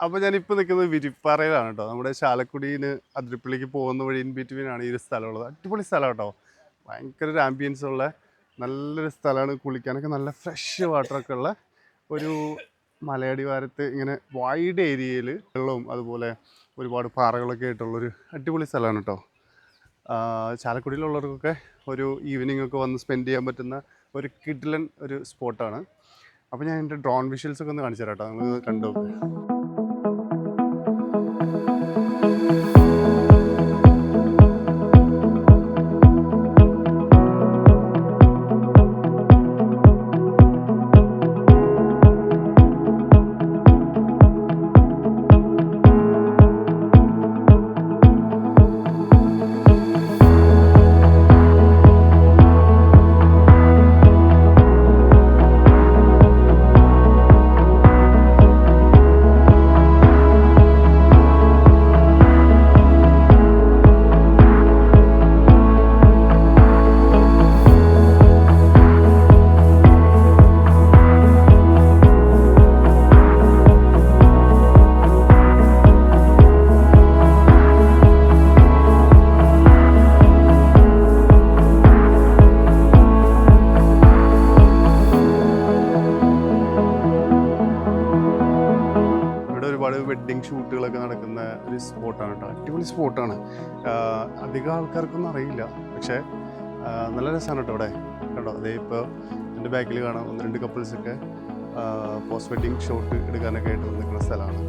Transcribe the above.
അപ്പോൾ ഞാനിപ്പോൾ നിൽക്കുന്നത് വിരിപ്പാറയിലാണ് കേട്ടോ. നമ്മുടെ ചാലക്കുടിന്ന് അതിരപ്പള്ളിക്ക് പോകുന്ന വഴി ഇൻ ബിറ്റ്വീൻ ആണ് ഈ ഒരു സ്ഥലമുള്ളത്. അടിപൊളി സ്ഥലം കേട്ടോ. ഭയങ്കര ഒരു ആംബിയൻസ് ഉള്ള നല്ലൊരു സ്ഥലമാണ്. കുളിക്കാനൊക്കെ നല്ല ഫ്രഷ് വാട്ടറൊക്കെ ഉള്ള ഒരു മലയടിവാരത്ത് ഇങ്ങനെ വൈഡ് ഏരിയയിൽ വെള്ളവും അതുപോലെ ഒരുപാട് പാറകളൊക്കെ ആയിട്ടുള്ളൊരു അടിപൊളി സ്ഥലമാണ് കേട്ടോ. ചാലക്കുടിയിലുള്ളവർക്കൊക്കെ ഒരു ഈവനിങ് ഒക്കെ വന്ന് സ്പെൻഡ് ചെയ്യാൻ പറ്റുന്ന ഒരു കിഡിലൻ ഒരു സ്പോട്ടാണ്. അപ്പോൾ ഞാൻ എൻ്റെ ഡ്രോൺ വിഷ്വൽസ് ഒക്കെ ഒന്ന് കാണിച്ചു തരാം കേട്ടോ. നിങ്ങൾ കണ്ടു. വെഡ്ഡിങ് ഷൂട്ടുകളൊക്കെ നടക്കുന്ന ഒരു സ്പോട്ടാണ് കേട്ടോ. അടിപൊളി സ്പോട്ടാണ്. അധികം ആൾക്കാർക്കൊന്നും അറിയില്ല, പക്ഷേ നല്ല രസമാണ് കേട്ടോ ഇവിടെ. കേട്ടോ അതേ ഇപ്പോൾ എൻ്റെ ബാക്കിൽ കാണാം 1-2 കപ്പിൾസൊക്കെ പോസ്റ്റ് വെഡ്ഡിങ് ഷോട്ട് എടുക്കാനൊക്കെ ആയിട്ട് നിൽക്കുന്ന സ്ഥലമാണ്.